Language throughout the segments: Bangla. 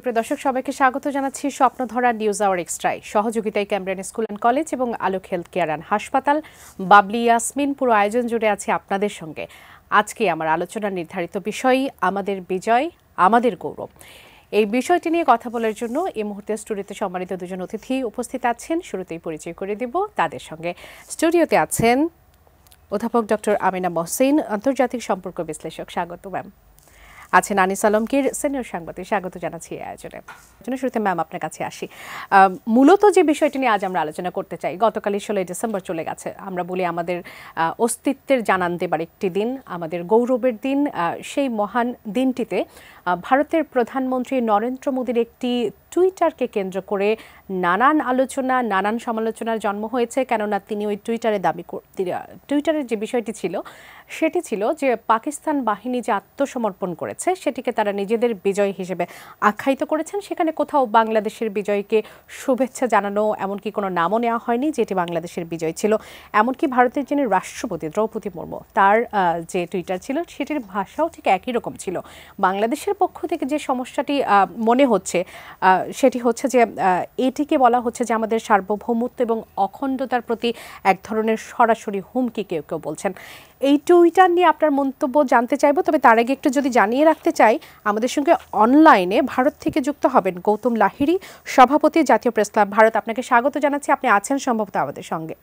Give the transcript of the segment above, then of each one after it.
সুপ্রিয় দর্শক সবাইকে স্বাগত জানাচ্ছি স্বপ্নধরা নিউজ আওয়ার এক্সট্রায়। সহযোগিতায় ক্যামব্রিয়ান স্কুল অ্যান্ড কলেজ এবং আলোক হেলথ কেয়ার অ্যান্ড হাসপাতাল, বাবলি ইয়াসমিন পুরো আয়োজন জুড়ে আছে আপনাদের সঙ্গে। আজকে আমার আলোচনার নির্ধারিত বিষয় আমাদের বিজয়, আমাদের গৌরব। এই বিষয়টি নিয়ে কথা বলার জন্য এই মুহূর্তে স্টুডিওতে সম্মানিত দুজন অতিথি উপস্থিত আছেন। শুরুতেই পরিচয় করে দেব তাদের সঙ্গে। স্টুডিওতে আছেন অধ্যাপক ডক্টর আমিনা মহসিন, আন্তর্জাতিক সম্পর্ক বিশ্লেষক। স্বাগত ম্যাম। আছেন আনিস আলমগীর, সিনিয়র সাংবাদিক। স্বাগত জানাচ্ছি এই আয়োজনে। শুরুতে ম্যাম আপনার কাছে আসি। মূলত যে বিষয়টি নিয়ে আজ আমরা আলোচনা করতে চাই, গতকালই 16 ডিসেম্বর চলে গেছে। আমরা বলি আমাদের অস্তিত্বের জানান দেবার একটি দিন, আমাদের গৌরবের দিন। সেই মহান দিনটিতে ভারতের প্রধানমন্ত্রী নরেন্দ্র মোদীর একটি টুইটারকে কেন্দ্র করে নানান আলোচনা, নানান সমালোচনার জন্ম হয়েছে। কেননা তিনি ওই টুইটারের যে বিষয়টি ছিল সেটি ছিল যে পাকিস্তান বাহিনী যে আত্মসমর্পণ করেছে সেটিকে তারা নিজেদের বিজয় হিসেবে আখ্যায়িত করেছেন। সেখানে কোথাও বাংলাদেশের বিজয়কে শুভেচ্ছা জানানো, এমনকি কোনো নামও নেওয়া হয়নি যেটি বাংলাদেশের বিজয় ছিল। এমনকি ভারতের যিনি রাষ্ট্রপতি দ্রৌপদী মুর্মু, তার যে টুইটার ছিল সেটির ভাষাও ঠিক একই রকম ছিল। বাংলাদেশের পক্ষ থেকে যে সমস্যাটি মনে হচ্ছে সেটি হচ্ছে যে এটিকে বলা হচ্ছে যে আমাদের সার্বভৌমত্ব এবং অখণ্ডতার প্রতি এক ধরনের সরাসরি হুমকি কেউ কেউ বলছেন। এই টুইটার নিয়ে আপনার মন্তব্য জানতে চাইব, তবে তার আগে একটু যদি জানিয়ে রাখতে চাই, আমাদের সঙ্গে অনলাইনে ভারত থেকে যুক্ত হবেন গৌতম লাহিড়ী, সভাপতি, জাতীয় প্রেস ক্লাব ভারত। আপনাকে স্বাগত জানাচ্ছি, আপনি আছেন সম্ভবত আমাদের সঙ্গে।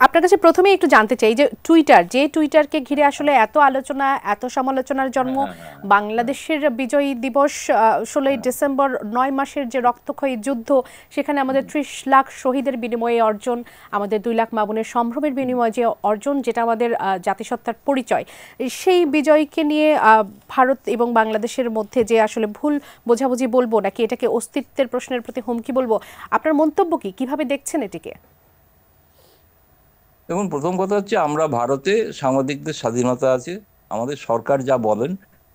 আপনার কাছে প্রথমেই একটু জানতে চাই যে টুইটারকে ঘিরে আসলে এত আলোচনা, এত সমালোচনার জন্ম, বাংলাদেশের বিজয় দিবস 16 ডিসেম্বর, 9 মাসের যে রক্তক্ষয়ী যুদ্ধ, সেখানে আমাদের 30 লাখ শহীদের বিনিময়ে অর্জন, আমাদের 2 লাখ মা বোনের সম্ভ্রমের বিনিময়ে যে অর্জন, যেটা আমাদের জাতিসত্তার পরিচয়, সেই বিজয়কে নিয়ে ভারত এবং বাংলাদেশের মধ্যে যে আসলে ভুল বোঝাবুঝি বলবো নাকি এটাকে অস্তিত্বের প্রশ্নের প্রতি হুমকি বলবো, আপনার মন্তব্য কি? কিভাবে দেখছেন এটিকে? দেখুন, প্রথম কথা হচ্ছে আমরা ভারতে সাংবাদিকদের স্বাধীনতা আছে। আমাদের সরকার যা বলেন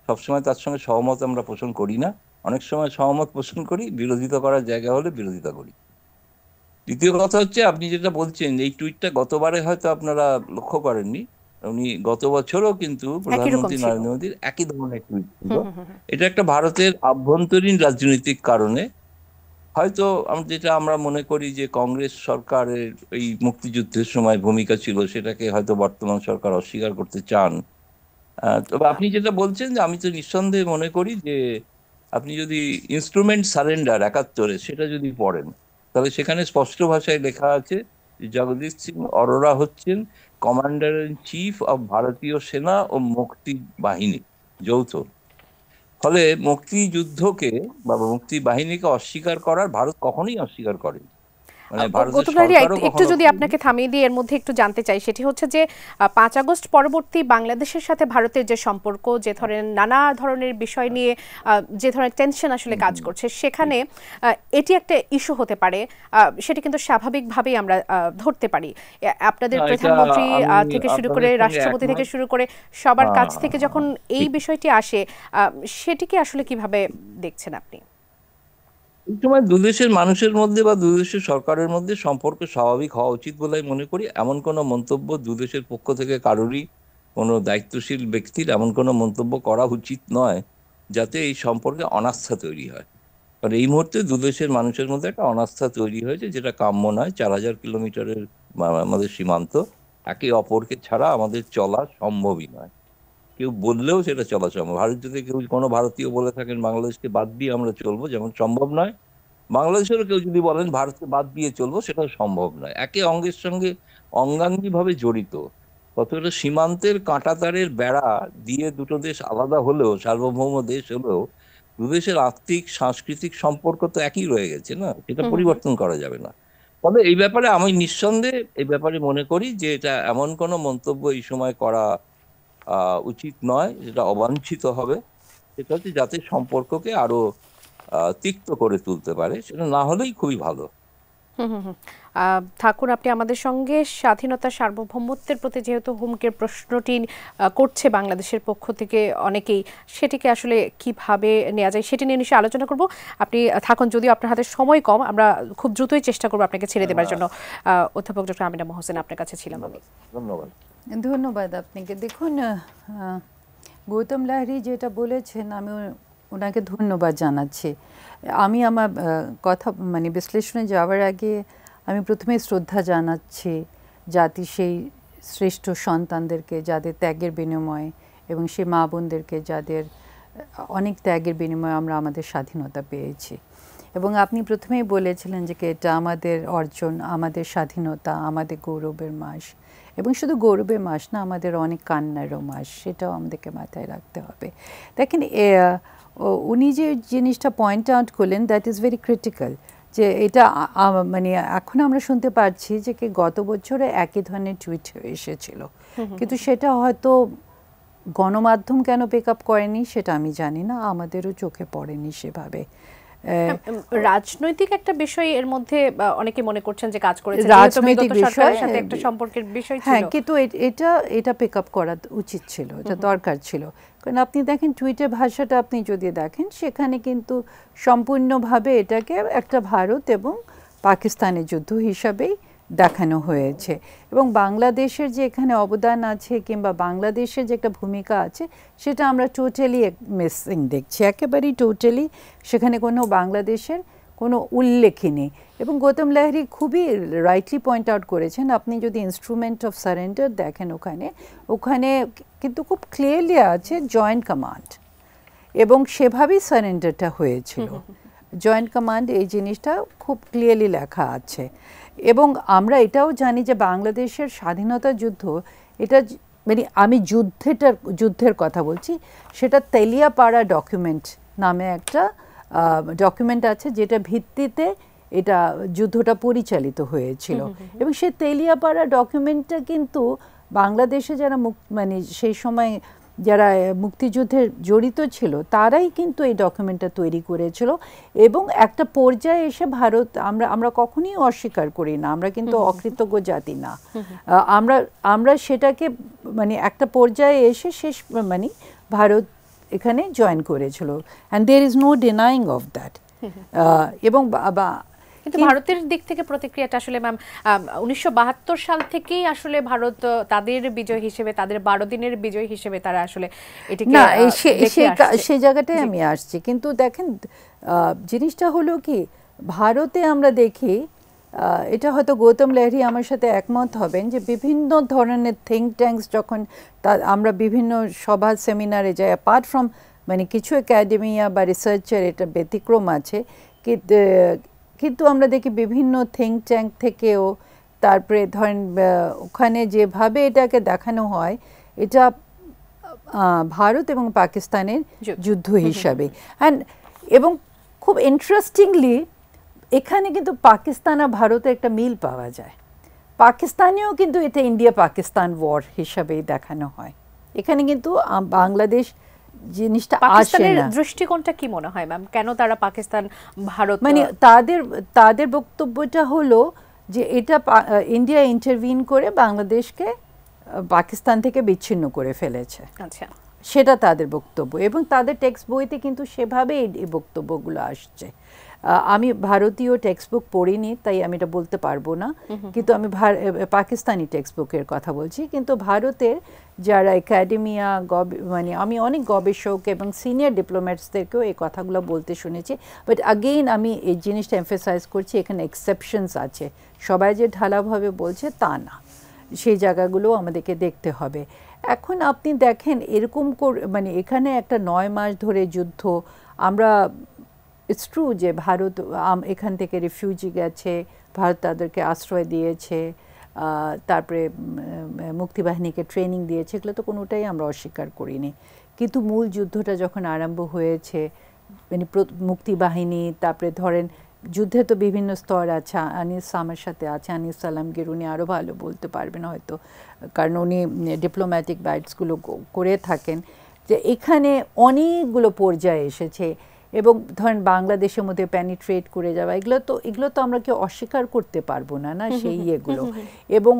সবসময় তার সঙ্গে সহমত আমরা পোষণ করি না। অনেক সময় সহমত পোষণ করি, বিরোধিতা করার জায়গা হলে বিরোধিতা করি। দ্বিতীয় কথা হচ্ছে, আপনি যেটা বলছেন এই টুইটটা গতবারে হয়তো আপনারা লক্ষ্য করেননি, উনি গত বছরও কিন্তু প্রধানমন্ত্রী নরেন্দ্র মোদীর একই ধরনের টুইট ছিল। এটা একটা ভারতের আভ্যন্তরীণ রাজনৈতিক কারণে হয়তো যেটা আমরা মনে করি যে কংগ্রেস সরকারের এই মুক্তিযুদ্ধের সময় ভূমিকা ছিল, সেটাকে হয়তো বর্তমান সরকার অস্বীকার করতে চান। তবে আপনি যেটা বলছেন, যে আমি তো নিঃসন্দেহে মনে করি যে আপনি যদি ইনস্ট্রুমেন্ট সারেন্ডার 71 সেটা যদি পড়েন, তাহলে সেখানে স্পষ্ট ভাষায় লেখা আছে যে জগদীশ সিং অরোরা হচ্ছেন কমান্ডার ইন চিফ অব ভারতীয় সেনা ও মুক্তি বাহিনী যৌথ। ফলে মুক্তিযুদ্ধকে বা মুক্তি বাহিনীকে অস্বীকার করার ভারত কখনোই অস্বীকার করেনি। একটু যদি আপনাকে থামিয়ে দিয়ে এর মধ্যে একটু জানতে চাই, সেটি হচ্ছে যে 5 আগস্ট পরবর্তী বাংলাদেশের সাথে ভারতের যে সম্পর্ক, যে ধরনের নানা ধরনের বিষয় নিয়ে যে ধরনের টেনশন আসলে কাজ করছে, সেখানে এটি একটা ইস্যু হতে পারে, সেটি কিন্তু স্বাভাবিকভাবেই আমরা ধরতে পারি। আপনাদের প্রধানমন্ত্রী থেকে শুরু করে রাষ্ট্রপতি থেকে শুরু করে সবার কাছ থেকে যখন এই বিষয়টি আসে, সেটিকে আসলে কিভাবে দেখছেন আপনি? এই সময় দুদেশের মানুষের মধ্যে বা দুদেশের সরকারের মধ্যে সম্পর্ক স্বাভাবিক হওয়া উচিত বলে মনে করি। এমন কোনো মন্তব্য দুদেশের পক্ষ থেকে কারোরই, কোনো দায়িত্বশীল ব্যক্তির এমন কোনো মন্তব্য করা উচিত নয় যাতে এই সম্পর্কে অনাস্থা তৈরি হয়। কারণ এই মুহূর্তে দুদেশের মানুষের মধ্যে একটা অনাস্থা তৈরি হয়েছে, যেটা কাম্য নয়। 4000 কিলোমিটারের আমাদের সীমান্ত, একে অপরকে ছাড়া আমাদের চলা সম্ভবই নয়। কেউ বললেও সেটা চলা সম্ভব। ভারত যদি কেউ, কোনো ভারতীয় বলে থাকেন বাংলাদেশকে বাদ দিয়ে আমরা চলবো, যেমন সম্ভব নয়। বাংলাদেশেরও কেউ যদি বলেন ভারতকে বাদ দিয়ে চলবো, সেটাও সম্ভব নয়। একে অঙ্গের সঙ্গে অঙ্গাঙ্গি ভাবে জড়িত। কতটা সীমান্তের কাঁটাতারের বেড়া দিয়ে দুটো দেশ আলাদা হলেও, সার্বভৌম দেশ হলেও, দুদেশের আর্থিক সাংস্কৃতিক সম্পর্ক তো একই রয়ে গেছে না, এটা পরিবর্তন করা যাবে না। তবে এই ব্যাপারে আমি নিঃসন্দেহে এই ব্যাপারে মনে করি যে এটা এমন কোনো মন্তব্য এই সময় করা উচিত নয়, যেটা অবাঞ্ছিত হবে। সেটা হচ্ছে যাতে সম্পর্ককে আরো তিক্ত করে তুলতে পারে, সেটা না হলেই খুবই ভালো। ঠাকুর, আপনি আমাদের সঙ্গে স্বাধীনতা, সার্বভৌমত্বের প্রতি যেহেতু হুমকির প্রশ্নটি করছে বাংলাদেশের পক্ষ থেকে অনেকেই, সেটিকে আসলে কিভাবে নেওয়া যায় সেটি নিয়ে নিশ্চয়ই আলোচনা করব। আপনি থাকুন, যদিও আপনার হাতে সময় কম, আমরা খুব দ্রুতই চেষ্টা করবো আপনাকে ছেড়ে দেওয়ার জন্য। অধ্যাপক ডক্টর আমিনা মহসিন, আপনার কাছে ছিলাম আমি। ধন্যবাদ আপনাকে। দেখুন, গৌতম লাহিড়ী যেটা বলেছেন, আমি ওনাকে ধন্যবাদ জানাচ্ছি। আমি আমার কথা মানে বিশ্লেষণে যাওয়ার আগে আমি প্রথমে শ্রদ্ধা জানাচ্ছি জাতি সেই শ্রেষ্ঠ সন্তানদেরকে যাদের ত্যাগের বিনিময়ে এবং সেই মা বোনদেরকে যাদের অনেক ত্যাগের বিনিময়ে আমরা আমাদের স্বাধীনতা পেয়েছি। এবং আপনি প্রথমেই বলেছিলেন যে এটা আমাদের অর্জন, আমাদের স্বাধীনতা, আমাদের গৌরবের মাস, এবং শুধু গৌরবের মাস না, আমাদের অনেক কান্নারও মাস, সেটাও আমাদেরকে মাথায় রাখতে হবে। দেখেন উনি যে জিনিসটা পয়েন্ট আউট করলেন দ্যাট ইজ ভেরি ক্রিটিক্যাল, যে এটা মানে এখন আমরা শুনতে পাচ্ছি যে গত বছরে একই ধরনের টুইট এসেছিল, কিন্তু সেটা হয়তো গণমাধ্যম কেন পিক আপ করেনি সেটা আমি জানি না, আমাদেরও চোখে পড়েনি সেভাবে। রাজনৈতিক একটা বিষয় এর মধ্যে অনেকে মনে করছেন যে কাজ করেছে, রাজনৈতিক বিষয়ের সাথে একটা সম্পর্কের বিষয় ছিল। হ্যাঁ, কিন্তু এটা পিক আপ করা উচিত ছিল, এটা দরকার ছিল। কারণ আপনি দেখেন টুইটের ভাষাটা আপনি যদি দেখেন, সেখানে কিন্তু সম্পূর্ণভাবে এটাকে একটা ভারত এবং পাকিস্তানের যুদ্ধ হিসাবেই দেখানো হয়েছে, এবং বাংলাদেশের যে এখানে অবদান আছে কিংবা বাংলাদেশের যে একটা ভূমিকা আছে সেটা আমরা টোটালি মিসিং দেখছি, একেবারেই টোটালি সেখানে কোনো বাংলাদেশের কোনো উল্লেখই নেই। এবং গৌতম লাহিড়ী খুবই রাইটলি পয়েন্ট আউট করেছেন, আপনি যদি ইনস্ট্রুমেন্ট অফ সারেন্ডার দেখেন ওখানে কিন্তু খুব ক্লিয়ারলি আছে জয়েন্ট কমান্ড, এবং সেভাবেই সারেন্ডারটা হয়েছিল। জয়েন্ট কমান্ড এই জিনিসটা খুব ক্লিয়ারলি লেখা আছে। এবং আমরা এটাও জানি যে বাংলাদেশের স্বাধীনতা যুদ্ধ, এটা মানে আমি যুদ্ধের কথা বলছি, সেটা তেলিয়াপাড়া ডকুমেন্ট নামে একটা ডকুমেন্ট আছে, যেটা ভিত্তিতে এটা যুদ্ধটা পরিচালিত হয়েছিল। এবং সেই তেলিয়াপাড়া ডকুমেন্টটা কিন্তু বাংলাদেশে যারা মানে সেই সময় যারা মুক্তিযুদ্ধে জড়িত ছিল তারাই কিন্তু এই ডকুমেন্টটা তৈরি করেছিল। এবং একটা পর্যায়ে এসে ভারত, আমরা কখনোই অস্বীকার করি না, আমরা কিন্তু অকৃতজ্ঞ জাতি না, আমরা সেটাকে মানে একটা পর্যায়ে এসে শেষ মানে ভারত এখানে জয়েন করেছিল, and there is no denying of that. এবং কিন্তু ভারতের দিক থেকে প্রতিক্রিয়াটা আসলে ম্যাম 1972 সাল থেকেই আসলে ভারত তাদের বিজয় হিসেবে, তাদের 12 দিনের বিজয় হিসেবে তারা আসলে এটাকে না, সেই জায়গাটায় আমি আসছি। কিন্তু দেখেন জিনিসটা হলো কি, ভারতে আমরা দেখি, এটা হয়তো গৌতম লাহিড়ী আমার সাথে একমত হবেন, যে বিভিন্ন ধরনের থিঙ্ক ট্যাঙ্কস যখন আমরা বিভিন্ন সভা সেমিনারে যাই, অ্যাপার্ট ফ্রম মানে কিছু একাডেমিয়া বা রিসার্চের এটা ব্যতিক্রম আছে, কিন্তু আমরা দেখি বিভিন্ন থিঙ্ক ট্যাঙ্ক থেকেও, তারপরে ধরেন ওখানে যেভাবে এটাকে দেখানো হয়, এটা ভারত এবং পাকিস্তানের যুদ্ধ হিসাবে। এবং খুব ইন্টারেস্টিংলি এখানে কিন্তু পাকিস্তান আর ভারতের একটা মিল পাওয়া যায়। পাকিস্তানেও কিন্তু এটা ইন্ডিয়া পাকিস্তান ওয়ার হিসাবেই দেখানো হয়, এখানে কিন্তু বাংলাদেশ জিনিসটা আসে না। দৃষ্টিকোণটা কি মনে হয় ম্যাম, কেন তারা পাকিস্তান ভারত মানে তাদের বক্তব্যটা হলো যে এটা ইন্ডিয়া ইন্টারভিন করে বাংলাদেশকে পাকিস্তান থেকে বিচ্ছিন্ন করে ফেলেছে, আচ্ছা, সেটা তাদের বক্তব্য। এবং তাদের টেক্সট বইতে কিন্তু সেভাবে এই বক্তব্যগুলো আসছে। আমি ভারতীয় টেক্সট বুক পড়িনি, তাই আমি এটা বলতে পারবো না, কিন্তু আমি পাকিস্তানি টেক্সট বুকের কথা বলছি। কিন্তু ভারতের যারা একাডেমিয়া মানে আমি অনেক গবেষক এবং সিনিয়র ডিপ্লোম্যাটসদেরকেও এই কথাগুলো বলতে শুনেছি। বাট আগেইন আমি এই জিনিসটা এমফেসাইজ করছি, এখানে এক্সেপশনস আছে, সবাই যে ঢালাভাবে বলছে তা না, সেই জায়গাগুলো আমাদেরকে দেখতে হবে। এখন আপনি দেখেন এরকম মানে এখানে একটা 9 মাস ধরে যুদ্ধ, আমরা ইটস ট্রু যে ভারত এখান থেকে রিফিউজি গেছে, ভারত তাদেরকে আশ্রয় দিয়েছে, তারপরে মুক্তিবাহিনীকে ট্রেনিং দিয়েছে, এগুলো তো কোনোটাই আমরা অস্বীকার করিনি। কিন্তু মূল যুদ্ধটা যখন আরম্ভ হয়েছে, মানে মুক্তিবাহিনী, তারপরে ধরেন যুদ্ধে তো বিভিন্ন স্তর আছে, আনিস আমার সাথে আছে, আনিস আলমগীর, উনি আরও ভালো বলতে পারবেন হয়তো, কারণ উনি ডিপ্লোম্যাটিক বাইটসগুলো করে থাকেন, যে এখানে অনেকগুলো পর্যায়ে এসেছে। এবং ধরেন বাংলাদেশের মধ্যে প্যানিট্রেট করে যাওয়া, এগুলো তো আমরা কেউ অস্বীকার করতে পারবো না, না সেই ইয়েগুলো। এবং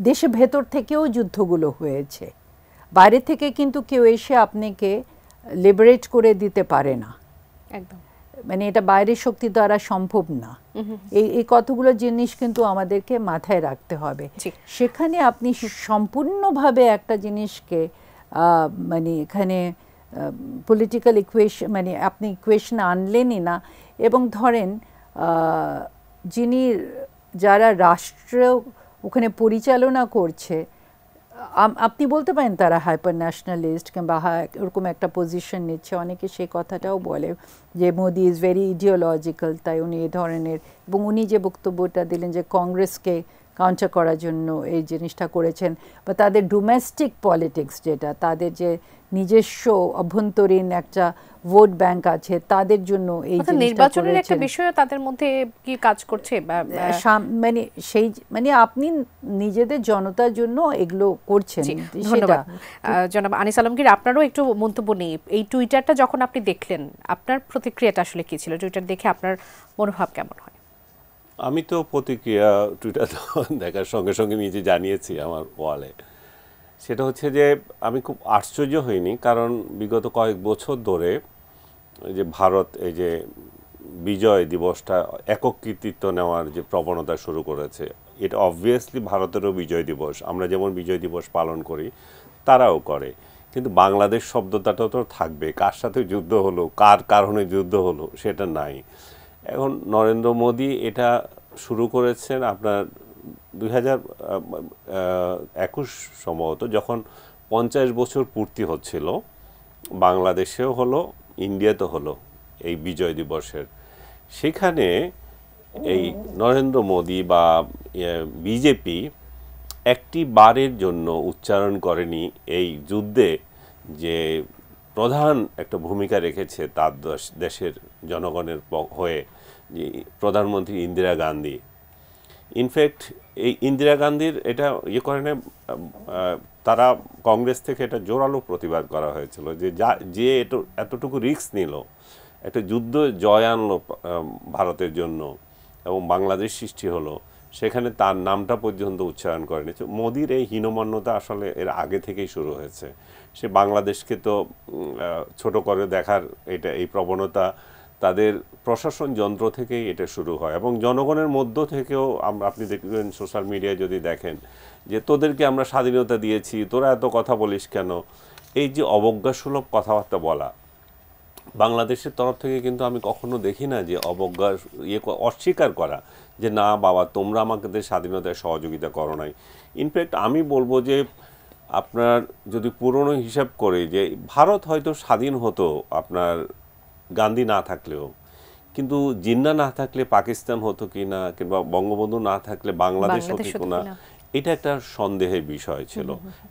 দেশের ভেতর থেকেও যুদ্ধগুলো হয়েছে, বাইরে থেকে কিন্তু কেউ এসে আপনাকে লিবারেট করে দিতে পারে না, একদম, মানে এটা বাইরের শক্তি দ্বারা সম্ভব না। এই কতগুলো জিনিস কিন্তু আমাদেরকে মাথায় রাখতে হবে। সেখানে আপনি সম্পূর্ণভাবে একটা জিনিসকে মানে এখানে পলিটিক্যাল ইকুয়েশন, মানে আপনি ইকুয়েশন আনলেনই না। এবং ধরেন যিনি যারা রাষ্ট্র ওখানে পরিচালনা করছে, আপনি বলতে পারেন তারা হাইপার ন্যাশনালিস্ট কিংবা ওরকম একটা পজিশন নিচ্ছে। অনেকে সেই কথাটাও বলে যে মোদি ইজ ভেরি ইডিওলজিক্যাল, তাই উনি এই ধরনের, এবং উনি যে বক্তব্যটা দিলেন যে কংগ্রেসকে কাউন্টার করার জন্য এই জিনিসটা করেছেন, বা তাদের ডোমেস্টিক পলিটিক্স, যেটা তাদের যে নিজস্ব অভ্যন্তরীণ একটা ভোট ব্যাংক আছে, তাদের জন্য এই জিনিসটা নির্বাচনের একটা করেছেন। বিষয় তাদের মধ্যে কি কাজ করছে মানে সেই, মানে আপনি নিজেদের জনতার জন্য এগুলো করছেন। ধন্যবাদ জনাব আনিস আলমগীর, আপনারও একটু মন্তব্য নেই। এই টুইটারটা যখন আপনি দেখলেন, আপনার প্রতিক্রিয়াটা আসলে কি ছিল? টুইটার দেখে আপনার মনোভাব কেমন হয়? আমি তো প্রতিক্রিয়া টুইটার দেখার সঙ্গে সঙ্গে নিজে জানিয়েছি আমার ওয়ালে। সেটা হচ্ছে যে আমি খুব আশ্চর্য হইনি, কারণ বিগত কয়েক বছর ধরে যে ভারত এই যে বিজয় দিবসটা একক কৃতিত্ব নেওয়ার যে প্রবণতা শুরু করেছে, এটা অবভিয়াসলি ভারতেরও বিজয় দিবস। আমরা যেমন বিজয় দিবস পালন করি, তারাও করে। কিন্তু বাংলাদেশ শব্দটা তো থাকবে। কার সাথে যুদ্ধ হলো, কার কারণে যুদ্ধ হলো, সেটা নাই। এখন নরেন্দ্র মোদি এটা শুরু করেছেন আপনার 2021 সম্ভবত, যখন 50 বছর পূর্তি হচ্ছিল। বাংলাদেশেও হলো, ইন্ডিয়াতে হলো এই বিজয় দিবসের। সেখানে এই নরেন্দ্র মোদি বা বিজেপি একটি বারের জন্য উচ্চারণ করেনি এই যুদ্ধে যে প্রধান একটা ভূমিকা রেখেছে তার দেশের জনগণের হয়ে, যে প্রধানমন্ত্রী ইন্দিরা গান্ধী। ইনফ্যাক্ট এই ইন্দিরা গান্ধীর এটা করে না, তারা কংগ্রেস থেকে এটা জোরালো প্রতিবাদ করা হয়েছিল যে এতটুকু রিস্ক নিল, একটা যুদ্ধ জয় আনলো ভারতের জন্য এবং বাংলাদেশ সৃষ্টি হলো, সেখানে তার নামটা পর্যন্ত উচ্চারণ করেনি। মোদির এই হীনমন্যতা আসলে এর আগে থেকেই শুরু হয়েছে। সে বাংলাদেশকে তো ছোট করে দেখার এই প্রবণতা তাদের প্রশাসন যন্ত্র থেকেই এটা শুরু হয়, এবং জনগণের মধ্য থেকেও আপনি দেখবেন সোশ্যাল মিডিয়ায় যদি দেখেন যে তোদেরকে আমরা স্বাধীনতা দিয়েছি, তোরা এত কথা বলিস কেন, এই যে অবজ্ঞাসুলভ কথাবার্তা বলা, বাংলাদেশের তরফ থেকে কিন্তু আমি কখনো দেখি না যে অবজ্ঞা অস্বীকার করা যে না বাবা তোমরা আমাদের স্বাধীনতায় সহযোগিতা করো নাই। ইনফ্যাক্ট আমি বলবো যে আপনার যদি পুরনো হিসাব করে যে ভারত হয়তো স্বাধীন হতো আপনার গান্ধী না থাকলেও, কিন্তু জিন্না না থাকলে পাকিস্তান হতো কি না, কিংবা বঙ্গবন্ধু না থাকলে বাংলাদেশ হতো কি না, এটা একটা সন্দেহের বিষয় ছিল।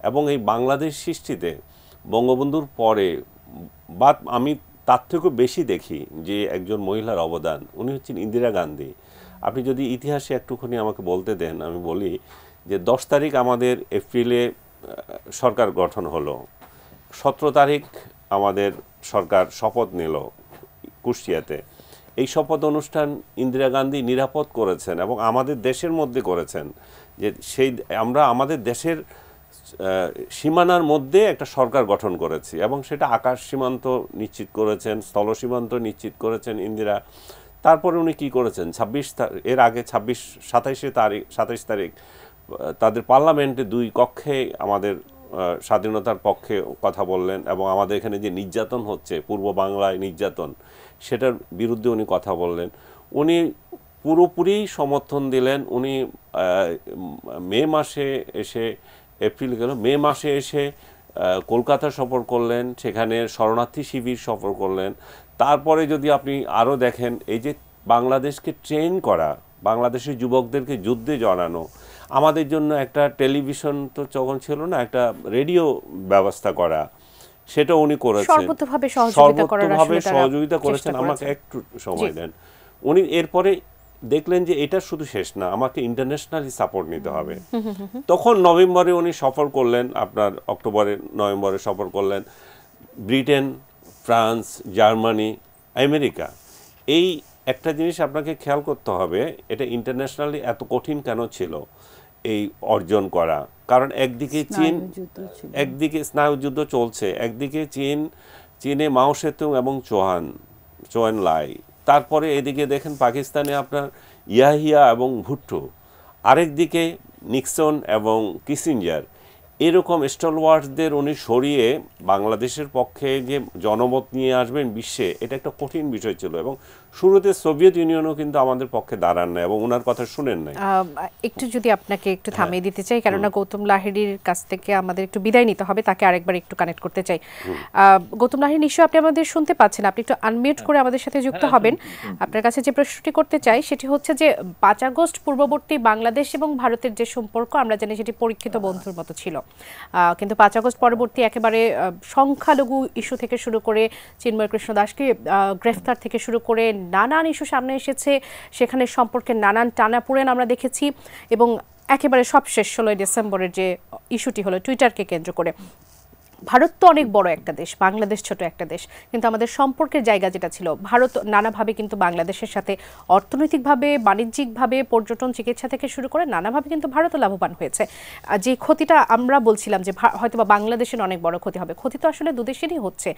এবং এই বাংলাদেশ সৃষ্টিতে বঙ্গবন্ধুর পরে বা আমি তার থেকেও বেশি দেখি যে একজন মহিলার অবদান, উনি হচ্ছেন ইন্দিরা গান্ধী। আপনি যদি ইতিহাসে একটুখানি আমাকে বলতে দেন, আমি বলি যে 10 তারিখ আমাদের এপ্রিলে সরকার গঠন হলো, 17 তারিখ আমাদের সরকার শপথ নিল কুষ্টিয়াতে। এই শপথ অনুষ্ঠান ইন্দিরা গান্ধী নিরাপদ করেছেন এবং আমাদের দেশের মধ্যে করেছেন, যে সেই আমরা আমাদের দেশের সীমানার মধ্যে একটা সরকার গঠন করেছি, এবং সেটা আকাশ সীমান্ত নিশ্চিত করেছেন, স্থল সীমান্ত নিশ্চিত করেছেন ইন্দিরা। তারপরে উনি কী করেছেন, এর আগে 27 তারিখ তাদের পার্লামেন্টে 2 কক্ষে আমাদের স্বাধীনতার পক্ষে কথা বললেন, এবং আমাদের এখানে যে নির্যাতন হচ্ছে পূর্ব বাংলায় নির্যাতন, সেটার বিরুদ্ধে উনি কথা বললেন। উনি পুরোপুরি সমর্থন দিলেন। উনি মে মাসে এসে, এপ্রিল গেল, মে মাসে এসে কলকাতা সফর করলেন, সেখানে শরণার্থী শিবির সফর করলেন। তারপরে যদি আপনি আরও দেখেন, এই যে বাংলাদেশকে ট্রেন করা, বাংলাদেশের যুবকদেরকে যুদ্ধে জড়ানো, আমাদের জন্য একটা টেলিভিশন তো তখন ছিল না, একটা রেডিও ব্যবস্থা করা, সেটা উনি করেছেন, সর্বতোভাবে সহযোগিতা করেছেন। আমাকে একটু সময় দেন। উনি এরপরে দেখলেন যে এটা শুধু শেষ না, আমাকে ইন্টারন্যাশনালি সাপোর্ট নিতে হবে। তখন নভেম্বরে উনি সফর করলেন, আপনার নভেম্বরে সফর করলেন ব্রিটেন, ফ্রান্স, জার্মানি, আমেরিকা। এই একটা জিনিস আপনাকে খেয়াল করতে হবে, এটা ইন্টারন্যাশনালি এত কঠিন কেন ছিল এই অর্জন করা? কারণ একদিকে চীন, একদিকে স্নায়ুযুদ্ধ চলছে, একদিকে চীনে মাও সেতুং এবং চোয়ান লাই, তারপরে এদিকে দেখেন পাকিস্তানে আপনার ইয়াহিয়া এবং ভুট্টো, আরেকদিকে নিক্সন এবং কিসিঞ্জার। এরকম স্টলওয়ার্ডদের উনি সরিয়ে বাংলাদেশের পক্ষে যে জনমত নিয়ে আসবেন বিশ্বে, এটা একটা কঠিন বিষয় ছিল। এবং শুরুতে সোভিয়েত ইউনিয়নও কিন্তু আমাদের পক্ষে দাঁড়ান না এবং ওনার কথা শুনেন নাই। একটু যদি আপনাকে একটু থামিয়ে দিতে চাই, কেননা গৌতম লাহিড়ীর কাছ থেকে আমাদের একটু বিদায় নিতে হবে, তাকে আরেকবার একটু কানেক্ট করতে চাই। গৌতম লাহিড়ী, নিশ্চয়ই আপনি আমাদের শুনতে পাচ্ছেন, আপনি একটু আনমিউট করে আমাদের সাথে যুক্ত হবেন। আপনার কাছে যে প্রশ্নটি করতে চাই সেটি হচ্ছে যে 5 আগস্ট পূর্ববর্তী বাংলাদেশ এবং ভারতের যে সম্পর্ক, আমরা জানি সেটি পরীক্ষিত বন্ধুর মতো ছিল, কিন্তু 5 আগস্ট পরবর্তী একেবারে সংখ্যালঘু ইস্যু থেকে শুরু করে চিন্ময় কৃষ্ণ দাসকে গ্রেফতার থেকে শুরু করে নানান ইস্যু সামনে এসেছে, সেখানে সম্পর্কে নানান টানাপোড়েন আমরা দেখেছি, এবং একেবারে সবশেষ 16 ডিসেম্বরের যে ইস্যুটি হলো টুইটারকে কেন্দ্র করে। ভারত তো অনেক বড় একটা দেশ, বাংলাদেশ ছোট একটা দেশ, কিন্তু আমাদের সম্পর্কের জায়গা যেটা ছিল, ভারত নানাভাবে কিন্তু বাংলাদেশের সাথে অর্থনৈতিকভাবে, বাণিজ্যিকভাবে, পর্যটন, চিকিৎসা থেকে শুরু করে নানাভাবে কিন্তু ভারতও লাভবান হয়েছে। যে ক্ষতিটা আমরা বলছিলাম যে হয়তো বা বাংলাদেশের অনেক বড় ক্ষতি হবে, ক্ষতি তো আসলে দুদেশেরই হচ্ছে।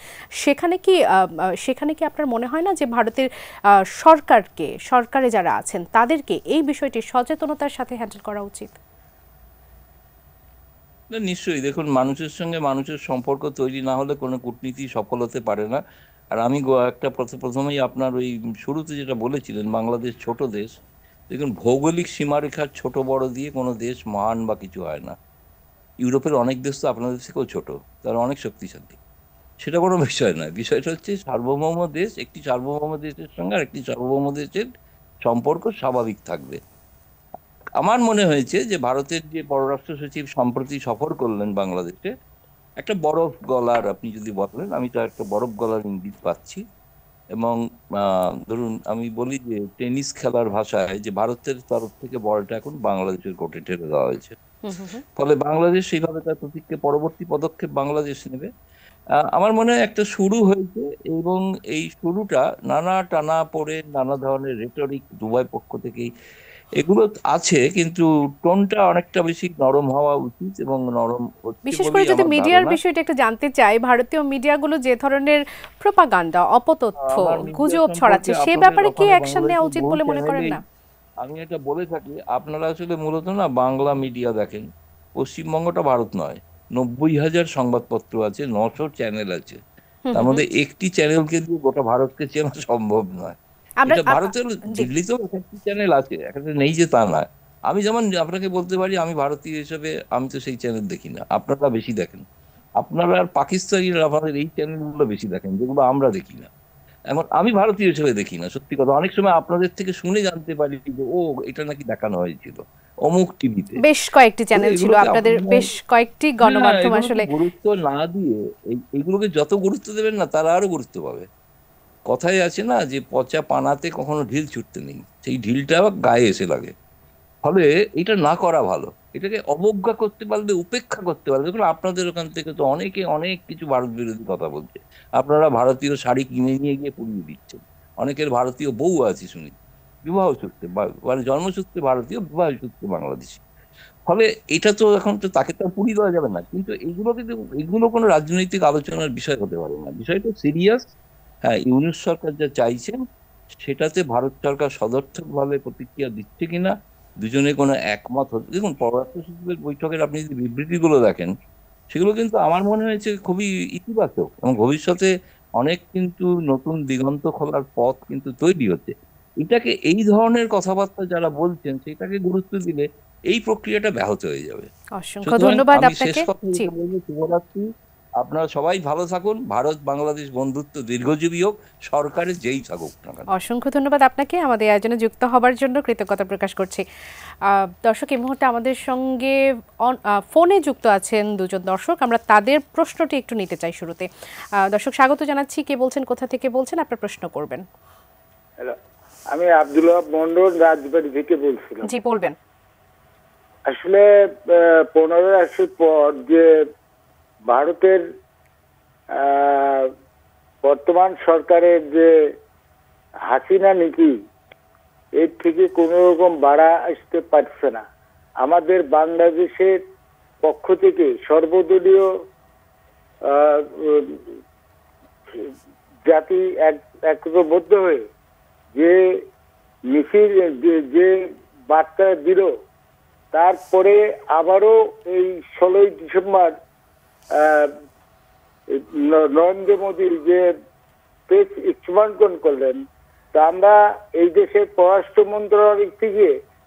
সেখানে কি আপনার মনে হয় না যে ভারতের সরকারে যারা আছেন তাদেরকে এই বিষয়টি সচেতনতার সাথে হ্যান্ডেল করা উচিত? না, নিশ্চয়ই। দেখুন, মানুষের সঙ্গে মানুষের সম্পর্ক তৈরি না হলে কোনো কূটনীতি সফল হতে পারে না। আর আমি একটা প্রথমেই আপনার ওই শুরুতে যেটা বলেছিলেন, বাংলাদেশ ছোট দেশ, দেখুন ভৌগোলিক সীমারেখার ছোট বড় দিয়ে কোনো দেশ মহান বা কিছু হয় না। ইউরোপের অনেক দেশ তো আপনাদের থেকেও ছোট, তারা অনেক শক্তিশালী, সেটা কোনো বিষয় নয়। বিষয়টা হচ্ছে সার্বভৌম দেশ, একটি সার্বভৌম দেশের সঙ্গে আর একটি সার্বভৌম দেশের সম্পর্ক স্বাভাবিক থাকবে। আমার মনে হয়েছে যে ভারতের যে পররাষ্ট্র সচিব সম্প্রতি সফর করলেন বাংলাদেশে, একটা বরফ গলার, আপনি যদি বলেন, আমি তো একটা বরফ গলার ইঙ্গিত পাচ্ছি। এবং ধরুন আমি বলি যে টেনিস খেলার ভাষায়, যে ভারতের তরফ থেকে বলটা এখন বাংলাদেশের কোর্টে ঠেলে দেওয়া হয়েছে, ফলে বাংলাদেশ সেইভাবে তার পরবর্তী পদক্ষেপ বাংলাদেশ নেবে। আমার মনে হয় একটা শুরু হয়েছে, এবং এই শুরুটা নানা টানা পড়ে, নানা ধরনের রেটরিক দুবাই পক্ষ থেকেই এগুলো আছে, কিন্তু টোনটা অনেকটা বেশি নরম হওয়া উচিত, এবং নরম হচ্ছে বিশেষ করে বলেই যদি আমার মিডিয়ার ধারণা। বিষয়টা একটু জানতে চাই, ভারতীয় মিডিয়াগুলো যে ধরনের প্রোপাগান্ডা, অপতথ্য, আমার মিডিয়া গুজব ছড়াচ্ছে, সম্পর্কে সে আপনাদের ব্যাপারে কি ওখানে অ্যাকশন নেওয়া বাংলাদেশের উচিত বহু বলে মনে করেন চ্যানেলেই না? আমি এটা বলে থাকি, আপনারা আসলে মূলত না বাংলা মিডিয়া দেখেন। পশ্চিমবঙ্গটা ভারত নয়, 90,000 সংবাদপত্র আছে, 900 চ্যানেল আছে, তার মধ্যে একটি চ্যানেলকে দিয়ে গোটা ভারতকে চেনা সম্ভব নয়। আমরা এটা ভারতের জি, দিল্লিতেও একটি চ্যানেল আছে, একটা নেই যে তা নয়। আমি যেমন আপনাকে বলতে পারি, আমি ভারতীয় হিসেবে আমি তো সেই চ্যানেল দেখি না, আপনারা বেশি দেখেন। আপনারা আর পাকিস্তানিরা আমাদের এই চ্যানেলগুলো বেশি দেখেন, যেগুলো আমরা দেখি না। এখন আমি ভারতীয় হিসেবে দেখি না, সত্যি কথা। অনেক সময় আপনাদের থেকে শুনে জানতে পারি যে ও, এটা নাকি দেখানো হয়েছিল অমুক টিভিতে। বেশ কয়েকটি তো চ্যানেল ছিল এগুলোকে আপনাদের, বেশ কয়েকটি হ্যাঁ, গণমাধ্যম এগুলোকে আসলে। গুরুত্ব না দিয়ে, এইগুলোকে যত গুরুত্ব দেবেন না, তারা আরো গুরুত্ব পাবে। কথাই আছে না যে পচা পানাতে কখনো ঢিল ছুটতে নেই, সেই ঢিলটা আবার গায়ে এসে লাগে। ফলে এটা না করা ভালো, এটাকে অবজ্ঞা করতে পারলে, উপেক্ষা করতে পারলে। দেখুন, আপনাদের ওখান থেকে তো অনেকে অনেক কিছু ভারত বিরোধী কথা বলছে। আপনারা ভারতীয় শাড়ি কিনে নিয়ে গিয়ে পুড়িয়ে দিচ্ছেন, অনেকের ভারতীয় বউ আছে শুনি, বিবাহ সূত্রে মানে জন্মসূত্রে ভারতীয়, বিবাহ সূত্রে বাংলাদেশি। ফলে এটা তো এখন তো তাকে তো আর পুড়িয়ে দেওয়া যাবে না, কিন্তু এগুলো কিন্তু, এগুলো কোনো রাজনৈতিক আলোচনার বিষয় হতে পারে না, বিষয়টা সিরিয়াস। হ্যাঁ, ইউনূস সরকার যা চাইছেন সেটাতে ভারত সরকার সদর্থকভাবে প্রতিক্রিয়া দিচ্ছে কিনা, দুজনে কোনো একমত হচ্ছে। দেখুন, পররাষ্ট্র সচিবের বৈঠকের আপনি যদি বিবৃতিগুলো দেখেন, সেগুলো কিন্তু আমার মনে হয়েছে খুবই ইতিবাচক, এবং ভবিষ্যতে অনেক কিন্তু নতুন দিগন্ত খোলার পথ কিন্তু তৈরি হচ্ছে। এটাকে, এই ধরনের কথাবার্তা যারা বলছেন, সেটাকে গুরুত্ব দিলে এই প্রক্রিয়াটা ব্যাহত হয়ে যাবে। অসংখ্য সুতরাং ধন্যবাদ আমি শেষ আপনাকে। কথা জি, যেটা বলবো, শুভরাত্রি। আপনারা সবাই ভালো থাকুন, ভারত বাংলাদেশ বন্ধুত্ব দীর্ঘজীবী হোক, সরকারে যেই থাকুক না কেন। অসংখ্য ধন্যবাদ আপনাকে আমাদের আয়োজনে যুক্ত হবার জন্য, কৃতজ্ঞতা প্রকাশ করছি। দর্শক, এই মুহূর্তে আমাদের সঙ্গে ফোনে যুক্ত আছেন দুজন দর্শক, আমরা তাদের প্রশ্নটি একটু নিতে চাই শুরুতে। দর্শক, স্বাগত জানাচ্ছি। কে বলছেন, কোথা থেকে বলছেন, আপনার প্রশ্ন করবেন। হ্যালো, আমি আব্দুল ওয়াহাব মন্ডল রাজবাড়ী থেকে বলছিলাম। জি, বলবেন। আসলে 15 আগস্টের পর যে ভারতের বর্তমান সরকারের যে হাসিনা নীতি, এর থেকে কোনো রকম বাড়া আসতে পারছে না। আমাদের বাংলাদেশের পক্ষ থেকে সর্বদলীয় জাতি একতাবদ্ধ হয়ে যে মিছিল, যে বার্তা দিল, তারপরে আবারও এই 16ই ডিসেম্বর নরেন্দ্র মোদী যে প্রেস ইস্টমার্কন করলেন, তা আমরা এই দেশের পররাষ্ট্র মন্ত্রণালয় থেকে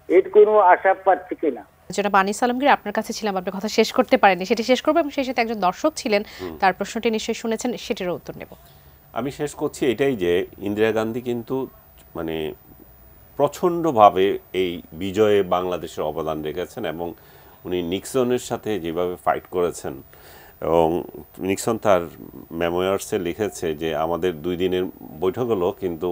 এর কোনো আশা পাচ্ছি কিনা। জনাব আনিস আলমগীর, আপনার কাছে ছিলাম, আপনার কথা শেষ করতে পারেনি, সেটি শেষ করবো এবং সেই সাথে একজন দর্শক ছিলেন, তার প্রশ্নটি নিশ্চয়ই শুনেছেন, সেটিরও উত্তর নেব। আমি শেষ করছি এটাই যে ইন্দিরা গান্ধী কিন্তু মানে প্রচণ্ডভাবে এই বিজয়ে বাংলাদেশের অবদান রেখেছেন এবং উনি নিক্সনের সাথে যেভাবে ফাইট করেছেন, এবং নিক্সন তার মেমোয়ার্সে লিখেছে যে আমাদের 2 দিনের বৈঠক হলো কিন্তু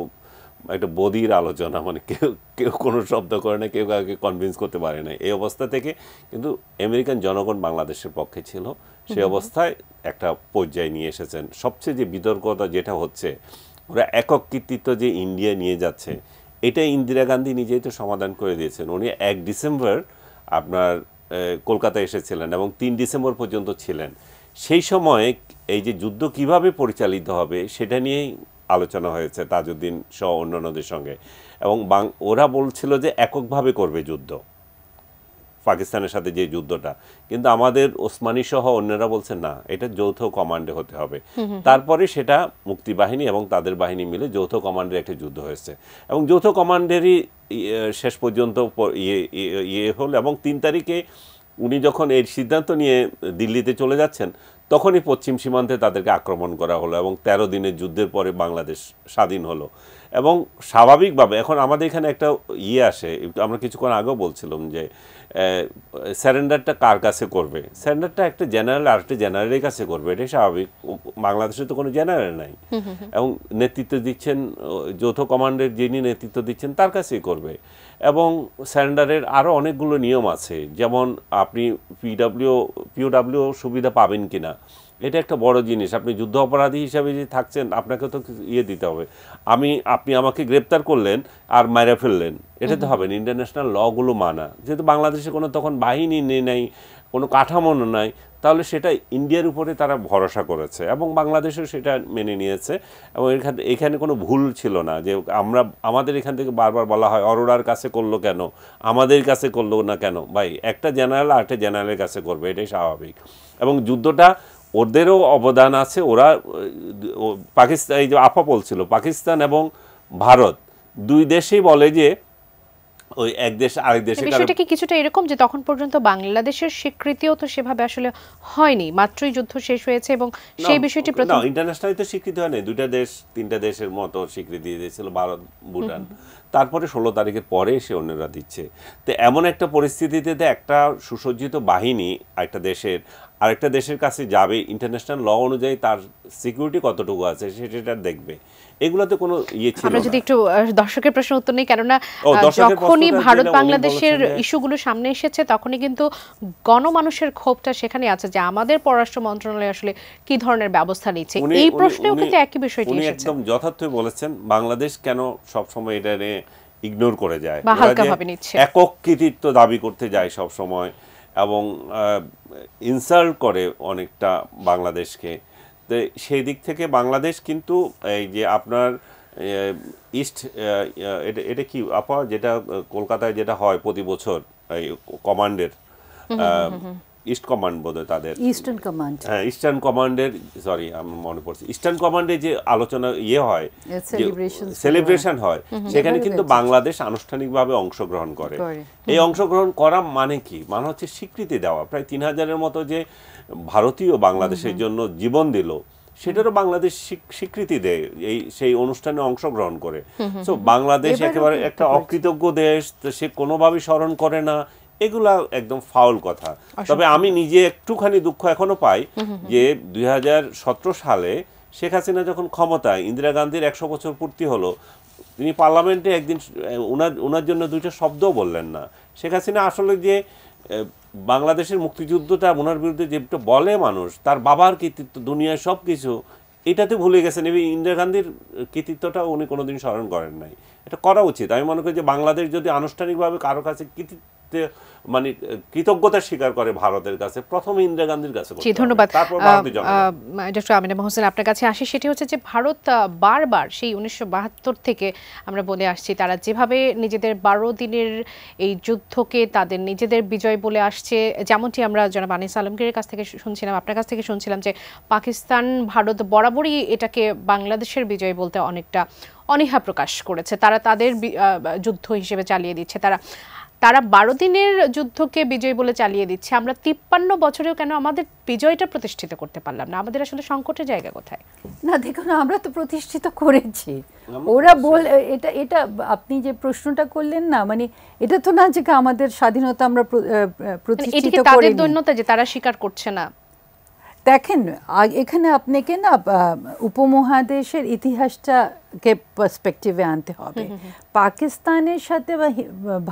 একটা বদির আলোচনা, মানে কেউ কেউ কোনো শব্দ করে না, কেউ কাউকে কনভিন্স করতে পারে না। এই অবস্থা থেকে কিন্তু আমেরিকান জনগণ বাংলাদেশের পক্ষে ছিল, সেই অবস্থায় একটা পর্যায়ে নিয়ে এসেছেন। সবচেয়ে যে বিতর্কতা যেটা হচ্ছে, ওরা একক কৃতিত্ব যে ইন্ডিয়া নিয়ে যাচ্ছে, এটা ইন্দিরা গান্ধী নিজেই তো সমাধান করে দিয়েছেন। উনি 1 ডিসেম্বর আপনার কলকাতায় এসেছিলেন এবং 3 ডিসেম্বর পর্যন্ত ছিলেন। সেই সময়ে এই যে যুদ্ধ কিভাবে পরিচালিত হবে সেটা নিয়েই আলোচনা হয়েছে তাজউদ্দিন সহ অন্যান্যদের সঙ্গে, এবং ওরা বলছিল যে এককভাবে করবে যুদ্ধ পাকিস্তানের সাথে যে যুদ্ধটা, কিন্তু আমাদের ওসমানী সহ অন্যরা বলছেন না, এটা যৌথ কমান্ডে হতে হবে। তারপরে সেটা মুক্তিবাহিনী এবং তাদের বাহিনী মিলে যৌথ কমান্ডের একটা যুদ্ধ হয়েছে এবং যৌথ কমান্ডেরই শেষ পর্যন্ত ইয়ে হল। এবং 3 তারিখে উনি যখন এই সিদ্ধান্ত নিয়ে দিল্লিতে চলে যাচ্ছেন, তখনই পশ্চিম সীমান্তে তাদেরকে আক্রমণ করা হলো এবং 13 দিনের যুদ্ধের পরে বাংলাদেশ স্বাধীন হলো। এবং স্বাভাবিকভাবে এখন আমাদের এখানে একটা আসে, আমরা কিছুক্ষণ আগেও বলছিলাম যে স্যারেন্ডারটা কার কাছে করবে, স্যারেন্ডারটা একটা জেনারেল আরেকটা জেনারেলের কাছে করবে, এটাই স্বাভাবিক। বাংলাদেশে তো কোনো জেনারেল নাই, এবং নেতৃত্ব দিচ্ছেন যৌথ কমান্ডের যিনি নেতৃত্ব দিচ্ছেন তার কাছেই করবে। এবং স্যারেন্ডারের আরও অনেকগুলো নিয়ম আছে, যেমন আপনি পিওডাব্লিউ সুবিধা পাবেন কিনা, এটা একটা বড় জিনিস। আপনি যুদ্ধ অপরাধী হিসাবে যে থাকছেন, আপনাকে তো দিতে হবে। আপনি আমাকে গ্রেপ্তার করলেন আর মাইরা ফেললেন, এটা তো হবে না। ইন্টারন্যাশনাল লগুলো মানা, যেহেতু বাংলাদেশে কোনো তখন বাহিনী নেই, কোনো কাঠামো নাই, তাহলে সেটা ইন্ডিয়ার উপরে তারা ভরসা করেছে এবং বাংলাদেশও সেটা মেনে নিয়েছে। এবং এখানে কোনো ভুল ছিল না যে আমাদের এখান থেকে বারবার বলা হয় অরোরার কাছে করলো কেন, আমাদের কাছে করলো না কেন। ভাই, একটা জেনারেল আর একটা জেনারেলের কাছে করবে, এটাই স্বাভাবিক। এবং যুদ্ধটা ওদেরও অবদান আছে। ওরা পাকিস্তান, এই যে আপা বলছিল, পাকিস্তান এবং ভারত 2 দেশেই বলে যে ওই এক দেশ আরেক দেশে, বিষয়টা কি কিছুটা এরকম যে তখন পর্যন্ত বাংলাদেশের স্বীকৃতিও তো সেভাবে আসলে হয়নি, মাত্রই যুদ্ধ শেষ হয়েছে এবং সেই বিষয়টি প্রথম ইন্টারন্যাশনালি তো স্বীকৃতি হয় না। 2টা দেশ 3টা দেশের মতো স্বীকৃতি দিয়েছিল, ভারত ভুটান, তারপরে 16 তারিখের পরে সে অন্যরা দিচ্ছে। তো এমন একটা পরিস্থিতিতে একটা সুসজ্জিত বাহিনী একটা দেশের আরেকটা দেশের কাছে যাবে, ইন্টারন্যাশনাল ল অনুযায়ী তার সিকিউরিটি কতটুকু আছে সেটা দেখবে। এগুলোতে কোনো ছিল না। আমরা যদি একটু দর্শকের প্রশ্ন উত্তর নেই, কেননা যখনই ভারত বাংলাদেশের ইস্যুগুলো সামনে এসেছে তখনই কিন্তু গণমানুষের ক্ষোভটা সেখানে আছে যে আমাদের পররাষ্ট্র মন্ত্রণালয় আসলে কি ধরনের ব্যবস্থা নিচ্ছে। এই প্রশ্নেও কিন্তু একই বিষয়টি এসেছে। উনি একদম যথার্থই বলেছেন, বাংলাদেশ কেন সবসময় এটা নিয়ে ইগনোর করে যায়, একক কৃতিত্ব দাবি করতে যায় সব সময় এবং ইনসাল্ট করে অনেকটা বাংলাদেশকে। তো সেই দিক থেকে বাংলাদেশ কিন্তু এই যে আপনার এটা কি আপা, যেটা কলকাতায় যেটা হয় প্রতি বছর এই কমান্ডের, ইস্ট কমান্ড বোধহয় তাদের, ইস্টার্ন কমান্ড, হ্যাঁ ইস্টার্ন কমান্ডের, সরি আমি মনে পড়ছে, ইস্টার্ন কমান্ডে যে আলোচনা হয়, সেলিব্রেশন হয়, সেখানে কিন্তু বাংলাদেশ আনুষ্ঠানিকভাবে অংশগ্রহণ করে। এই অংশগ্রহণ করা মানে কি, মানে হচ্ছে স্বীকৃতি দেওয়া। প্রায় 3000-এর মতো যে ভারতীয় বাংলাদেশের জন্য জীবন দিল, সেটারও বাংলাদেশ স্বীকৃতি দেয় সেই অনুষ্ঠানে অংশগ্রহণ করে। সো বাংলাদেশ একেবারে একটা অকৃতজ্ঞ দেশ, সে কোনোভাবেই স্মরণ করে না, এগুলা একদম ফাউল কথা। তবে আমি নিজে একটুখানি দুঃখ এখনো পাই যে 2017 সালে শেখ হাসিনা যখন ক্ষমতায়, ইন্দিরা গান্ধীর 100 বছর পূর্তি হলো, তিনি পার্লামেন্টে একদিন ওনার জন্য 2টা শব্দও বললেন না। শেখ হাসিনা আসলে যে বাংলাদেশের মুক্তিযুদ্ধটা ওনার বিরুদ্ধে যেটা বলে মানুষ, তার বাবার কৃতিত্ব, দুনিয়ার সব কিছু, এটাতে ভুলে গেছেন। এবং ইন্দিরা গান্ধীর কৃতিত্বটা উনি কোনোদিন স্মরণ করেন নাই। এটা করা উচিত। আমি মনে করি যে বাংলাদেশ যদি আনুষ্ঠানিকভাবে কারো কাছে মানে কৃতজ্ঞতা স্বীকার করে ভারতের কাছে, প্রথম ইন্দিরা গান্ধীর কাছে। জি, ধন্যবাদ। তারপর ভারতীয় জনগণ। ডক্টর আমিনা মোহসেন, আপনার কাছে আসি, সেটি হচ্ছে যে ভারত বারবার সেই 1972 থেকে আমরা বলে আসছি, তারা যেভাবে নিজেদের 12 দিনের এই যুদ্ধকে তাদের নিজেদের বিজয় বলে আসছে, যেমনটি আমরা জনাব আনিস আলমগীরের কাছ থেকে শুনছিলাম, আপনার কাছ থেকে শুনছিলাম যে পাকিস্তান ভারত বরাবরই এটাকে বাংলাদেশের বিজয় বলতে অনেকটা অনীহা প্রকাশ করেছে, তারা তাদের যুদ্ধ হিসেবে চালিয়ে দিচ্ছে, তারা 12 দিনের যুদ্ধকে বিজয় বলে চালিয়ে দিচ্ছে। আমরা 53 বছরেও কেন আমাদের বিজয়টা প্রতিষ্ঠিত করতে পারলাম না? আমাদের আসলে সংকটের জায়গা কোথায়? না দেখুন, আমরা তো প্রতিষ্ঠিত করেছি। ওরা এটা আপনি যে প্রশ্নটা করলেন না, মানে এটা তো না যে আমাদের স্বাধীনতা আমরা প্রতিষ্ঠিত করিনি। তাদের দৈন্যতা যে তারা স্বীকার করছে না। দেখেন, এখানে আপনাকে না উপমহাদেশের ইতিহাসটাকে পার্সপেক্টিভে আনতে হবে। পাকিস্তানের সাথে বা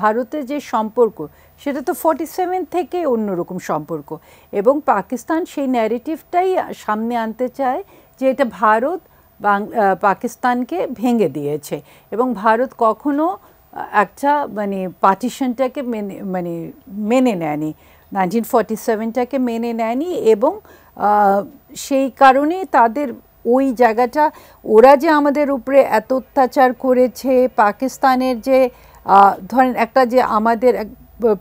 ভারতের যে সম্পর্ক, সেটা তো 47 থেকে অন্যরকম সম্পর্ক, এবং পাকিস্তান সেই ন্যারেটিভটাই সামনে আনতে চায় যে এটা ভারত পাকিস্তানকে ভেঙে দিয়েছে, এবং ভারত কখনো একটা মানে পার্টিশনটাকে মেনে নেয়নি, 1947টাকে মেনে নেয়নি, এবং সেই কারণে তাদের ওই জায়গাটা, ওরা যে আমাদের উপরে এত অত্যাচার করেছে, পাকিস্তানের যে ধরেন একটা যে আমাদের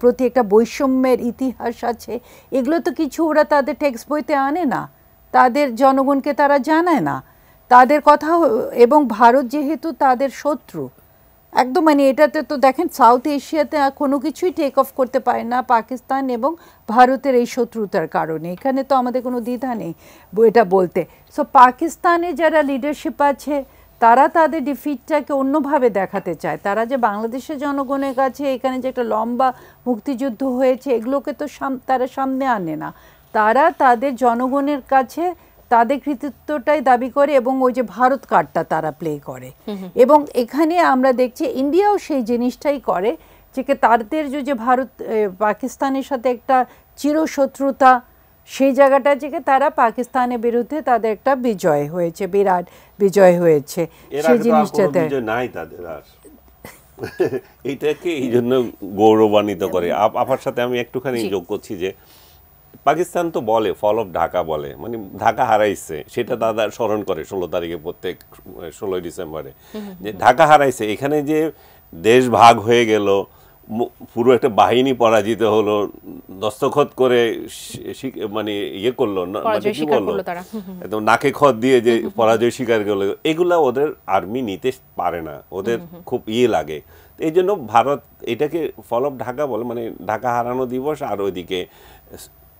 প্রতি একটা বৈষম্যের ইতিহাস আছে, এগুলো তো কিছু ওরা তাদের টেক্সট বইতে আনে না, তাদের জনগণকে তারা জানায় না তাদের কথা। এবং ভারত যেহেতু তাদের শত্রু একদম, মানে এটাতে তো দেখেন সাউথ এশিয়াতে কোনো কিছুই টেক অফ করতে পারে না পাকিস্তান এবং ভারতের এই শত্রুতার কারণে, এখানে তো আমাদের কোনো দ্বিধা নেই এটা বলতে। সো পাকিস্তানে যারা লিডারশিপ আছে তারা তাদের ডিফিটটাকে অন্যভাবে দেখাতে চায়, তারা যে বাংলাদেশের জনগণের কাছে এখানে যে একটা লম্বা মুক্তিযুদ্ধ হয়েছে এগুলোকে তো তারা সামনে আনে না, তারা তাদের জনগণের কাছে তাদের কৃতিত্বটাই দাবি করে, এবং ওই যে ভারত কার্ডটা তারা প্লে করে। এবং এখানে আমরা দেখছি ইন্ডিয়াও সেই জিনিসটাই করে, যে তাদের যে ভারত পাকিস্তানের সাথে একটা চিরশত্রুতা, সেই জায়গাটা থেকে তারা পাকিস্তানের বিরুদ্ধে তাদের একটা বিজয় হয়েছে, বিরাট বিজয় হয়েছে, সেই জিনিসটাতে নাই তাদের আর এটাকে এই জন্য গৌরবান্বিত করে। আপনার সাথে আমি একটুখানি যোগ করছি যে পাকিস্তান তো বলে ফল অফ ঢাকা বলে, মানে ঢাকা হারাইছে, সেটা দাদা স্মরণ করে 16 তারিখে, প্রত্যেক 16 ডিসেম্বরে, যে ঢাকা হারাইছে। এখানে যে দেশ ভাগ হয়ে গেল, পুরো একটা বাহিনী পরাজিত হলো, দস্তখত করে মানে ইয়ে করলো, মানে কি বললো, একদম নাকে খত দিয়ে যে পরাজয় স্বীকার করলো, এগুলা ওদের আর্মি নিতে পারে না, ওদের খুব ইয়ে লাগে। এই জন্য ভারত এটাকে ফল অফ ঢাকা বলে, মানে ঢাকা হারানো দিবস। আর ওইদিকে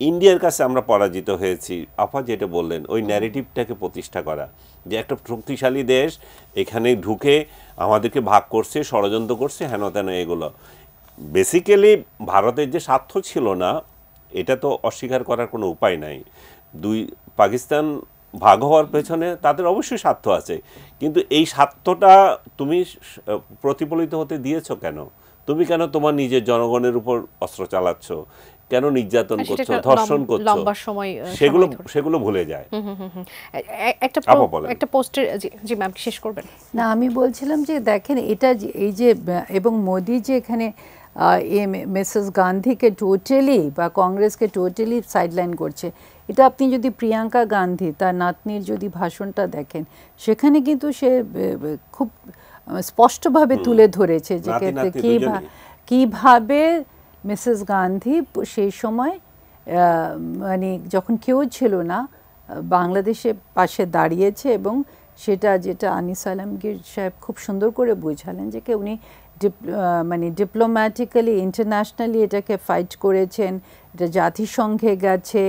ইন্ডিয়ার কাছে আমরা পরাজিত হয়েছি, আপা যেটা বললেন, ওই ন্যারেটিভটাকে প্রতিষ্ঠা করা, যে একটা শক্তিশালী দেশ এখানে ঢুকে আমাদেরকে ভাগ করছে, ষড়যন্ত্র করছে, হেন তেন, এগুলো বেসিক্যালি ভারতের যে স্বার্থ ছিল না, এটা তো অস্বীকার করার কোনো উপায় নাই। পাকিস্তান ভাগ হওয়ার পেছনে তাদের অবশ্যই স্বার্থ আছে, কিন্তু এই স্বার্থটা তুমি প্রতিফলিত হতে দিয়েছো কেন? তুমি কেন তোমার নিজের জনগণের উপর অস্ত্র চালাচ্ছ, কেন নির্যাতন করছো, ধর্ষণ করছো, সেগুলো ভুলে যায়। একটা পোস্টের, জি ম্যাম শেষ করবেন না, আমি বলছিলাম যে দেখেন এটা এই যে, এবং মোদি যে এখানে মিসেস গান্ধীকে টোটালি বা কংগ্রেসকে টোটালি সাইডলাইন করছে, এটা আপনি যদি প্রিয়াঙ্কা গান্ধী তার নাতনির যদি ভাষণটা দেখেন, সেখানে কিন্তু সে খুব স্পষ্টভাবে তুলে ধরেছে যে কিভাবে মিসেস গান্ধী সেই সময় মানে যখন কেউ ছিল না বাংলাদেশের পাশে দাঁড়িয়েছে, এবং সেটা যেটা আনিস আলমগীর সাহেব খুব সুন্দর করে বুঝালেন, যে উনি মানে ডিপ্লোম্যাটিক্যালি ইন্টারন্যাশনালি এটাকে ফাইট করেছেন, এটা জাতিসংঘে গেছে,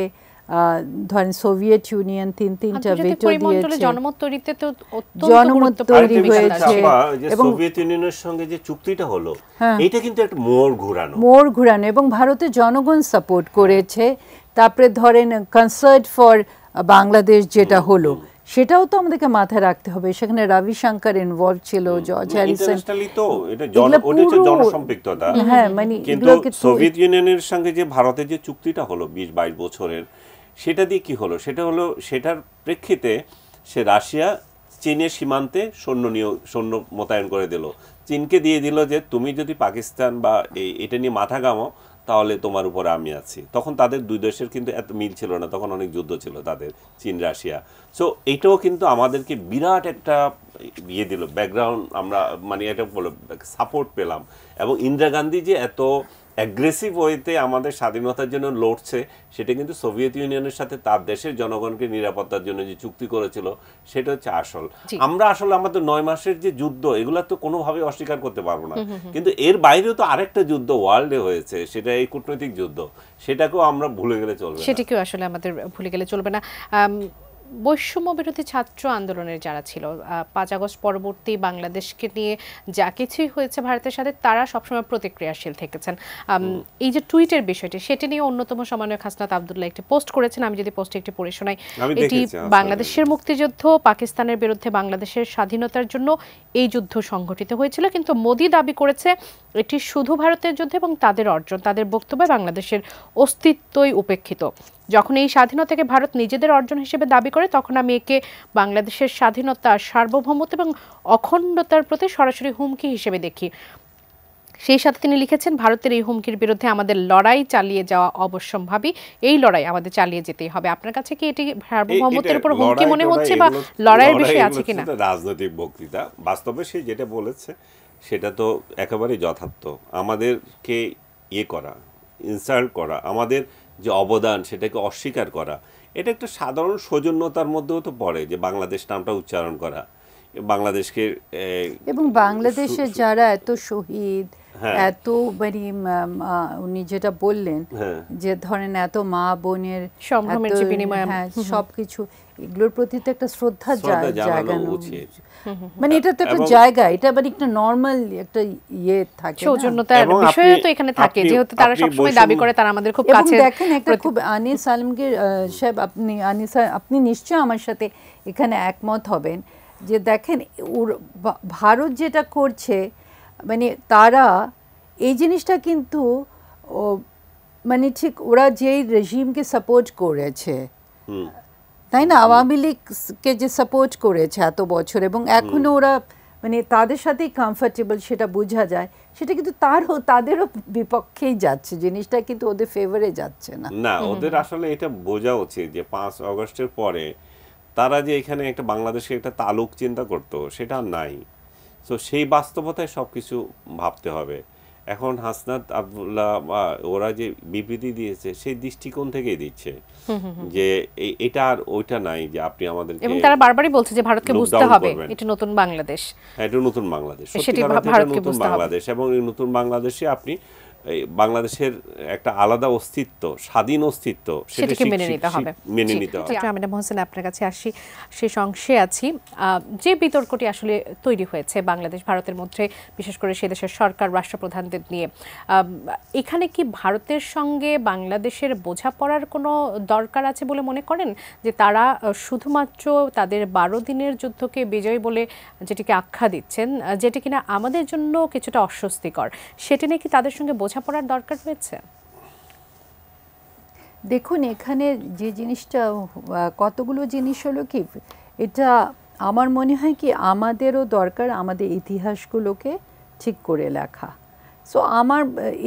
ধরেন সোভিয়েত ইউনিয়ন 3-3টা ভেটো দিয়েছে, জনমত তৈরিতে তো জনমত তৈরি হয়েছে, এবং সোভিয়েত ইউনিয়নের সঙ্গে যে চুক্তিটা হলো, এটা কিন্তু একটা মোড় ঘোরানো, এবং ভারতের জনগণ সাপোর্ট করেছে। তারপরে ধরেন কনসার্ট ফর বাংলাদেশ যেটা হলো, সেটাও তো আমাদেরকে মাথায় রাখতে হবে, সেখানে রবিশঙ্কর ইনভলভ ছিল, জর্জ হ্যারিসন, জনসম্পৃক্ততা। মানে সোভিয়েত ইউনিয়নের সঙ্গে যে ভারতের যে চুক্তিটা হলো 20-22 বছরের, সেটা দিয়ে কি হলো, সেটার প্রেক্ষিতে সে রাশিয়া চীনের সীমান্তে সৈন্য মোতায়েন করে দিল। চীনকে দিয়ে দিল যে তুমি যদি পাকিস্তান বা এটা নিয়ে মাথা ঘামাও তাহলে তোমার উপরে আমি আছি। তখন তাদের দুই দেশের কিন্তু এত মিল ছিল না, তখন অনেক যুদ্ধ ছিল তাদের, চীন রাশিয়া। সো এইটাও কিন্তু আমাদেরকে বিরাট একটা ইয়ে দিল, ব্যাকগ্রাউন্ড, আমরা মানে এটা বলে সাপোর্ট পেলাম। এবং ইন্দিরা গান্ধী যে এত অ্যাগ্রেসিভ ওয়েতে আমাদের স্বাধীনতার জন্য লড়ছে, সেটা কিন্তু সোভিয়েত ইউনিয়নের সাথে তার দেশের জনগণকে নিরাপত্তার জন্য যে চুক্তি করেছিল সেটা হচ্ছে আসল। আমরা আসলে আমাদের 9 মাসের যে যুদ্ধ, এগুলা তো কোনোভাবে অস্বীকার করতে পারবো না, কিন্তু এর বাইরেও তো আরেকটা যুদ্ধ ওয়ার্ল্ডে হয়েছে, সেটা এই কূটনৈতিক যুদ্ধ, সেটাকেও আমরা ভুলে গেলে চলবে না। সেটাকেও আসলে আমাদের ভুলে গেলে চলবে না। বৈষম্য বিরোধী ছাত্র আন্দোলনের যারা ছিল 5 আগস্ট পরবর্তী বাংলাদেশকে নিয়ে যা কিছুই হয়েছে ভারতের সাথে, তারা সবসময় প্রতিক্রিয়াশীল থেকেছেন। এই যে টুইটের বিষয়টি, সেটা নিয়ে অন্যতম সমন্বয়ক হাসনাত আব্দুল্লাহ একটি পোস্ট করেছেন, আমি যদি পোস্টে একটি পড়ে শোনাই। এটি বাংলাদেশের মুক্তিযুদ্ধ, পাকিস্তানের বিরুদ্ধে বাংলাদেশের স্বাধীনতার জন্য এই যুদ্ধ সংঘটিত হয়েছিল, কিন্তু মোদি দাবি করেছে এটি শুধু ভারতের যুদ্ধ এবং তাদের অর্জন। তাদের বক্তব্যে বাংলাদেশের অস্তিত্বই উপেক্ষিত। যখন এই স্বাধীনতাকে ভারত নিজেদের অর্জন হিসেবে দাবি করে, তখন আমি একে বাংলাদেশের স্বাধীনতা, সার্বভৌমত্ব এবং অখণ্ডতার প্রতি সরাসরি হুমকি হিসেবে দেখি। সেই সাথে তিনি লিখেছেন, ভারতের এই হুমকির বিরুদ্ধে আমাদের লড়াই চালিয়ে যাওয়া অবশ্যম্ভাবী, এই লড়াই আমাদের চালিয়ে যেতেই হবে। আপনার কাছে কি এটি সার্বভৌমত্বের উপর হুমকি মনে হচ্ছে বা লড়াইয়ের বিষয় আছে কিনা? রাজনৈতিক বক্তৃতা, বাস্তবে সে যেটা বলেছে সেটা তো একেবারেই যথার্থ। আমাদেরকে ইয়ে করা, ইনসাল্ট করা, আমাদের যে অবদান সেটাকে অস্বীকার করা, এটা একটা সাধারণ সৌজন্যতার মধ্যেও তো পড়ে, যে বাংলাদেশ নামটা উচ্চারণ করা, বাংলাদেশকে এবং বাংলাদেশে যারা এত শহীদ, এত মানে উনি যেটা বললেন যে ধরেন এত মা বোনের সবকিছু, এগুলোর প্রতি তো একটা শ্রদ্ধা জায়গানো উচিত। মানে এটা তো একটা জায়গা, এটা মানে একটা নরমাল একটা ইয়ে থাকে, সৌজন্যতার বিষয় তো এখানে থাকে, যেহেতু তারা সবসময় দাবি করে তারা আমাদের খুব কাছে। দেখেন একটা খুব আনিস আলমগীর সাহেব, আপনি নিশ্চয়ই আমার সাথে এখানে একমত হবেন যে দেখেন ভারত যেটা করছে, মানে তারা এই জিনিসটা কিন্তু মানে ঠিক ওরা যেই রেজিমকে সাপোর্ট করেছে, তাই না, আওয়ামী লীগকে যে সাপোর্ট করেছে এত বছর, এবং এখনো ওরা মানে তাদের সাথেই কমফর্টেবল, সেটা বোঝা যায়, সেটা কিন্তু তাদেরও বিপক্ষেই যাচ্ছে, জিনিসটা কিন্তু ওদের ফেভারে যাচ্ছে না। না, ওদের আসলে এটা বোঝা উচিত যে 5 আগস্টের পরে তারা যে এখানে একটা বাংলাদেশে একটা তালুক চিন্তা করতো, সেটা নাই। তো সেই বাস্তবতায় সবকিছু ভাবতে হবে। এখন হাসনাত আব্দুল্লাহ বা ওরা যে বিবৃতি দিয়েছে, সেই দৃষ্টিকোণ থেকেই দিচ্ছে যে এটা আর ওইটা নাই, যে আপনি আমাদেরকে, এবং তারা বারবারই বলছে যে ভারতকে বুঝতে হবে এটা নতুন বাংলাদেশ। হ্যাঁ, এটা নতুন বাংলাদেশ, নতুন বাংলাদেশ, এবং এই নতুন বাংলাদেশে আপনি বাংলাদেশের একটা আলাদা অস্তিত্ব, স্বাধীন অস্তিত্ব, সেটাকে মেনে নিতে হবে। আমিনা মোহসেন, আপনার কাছে আসি, শেষ অংশে আছি। যে বিতর্কটি আসলে তৈরি হয়েছে বাংলাদেশ ভারতের মধ্যে, বিশেষ করে সে দেশের সরকার রাষ্ট্রপ্রধানদের নিয়ে, এখানে কি ভারতের সঙ্গে বাংলাদেশের বোঝাপড়ার কোনো দরকার আছে বলে মনে করেন? যে তারা শুধুমাত্র তাদের 12 দিনের যুদ্ধকে বিজয় বলে যেটিকে আখ্যা দিচ্ছেন, যেটি কিনা আমাদের জন্য কিছুটা অস্বস্তিকর, সেটি নিয়ে কি তাদের সঙ্গে বোঝাপড়ার দরকার রয়েছে? দেখুন, এখানে যে জিনিসটা, কতগুলো জিনিস হলো কি, এটা আমার মনে হয় কি আমাদেরও দরকার আমাদের ইতিহাসগুলোকে ঠিক করে লেখা। সো আমার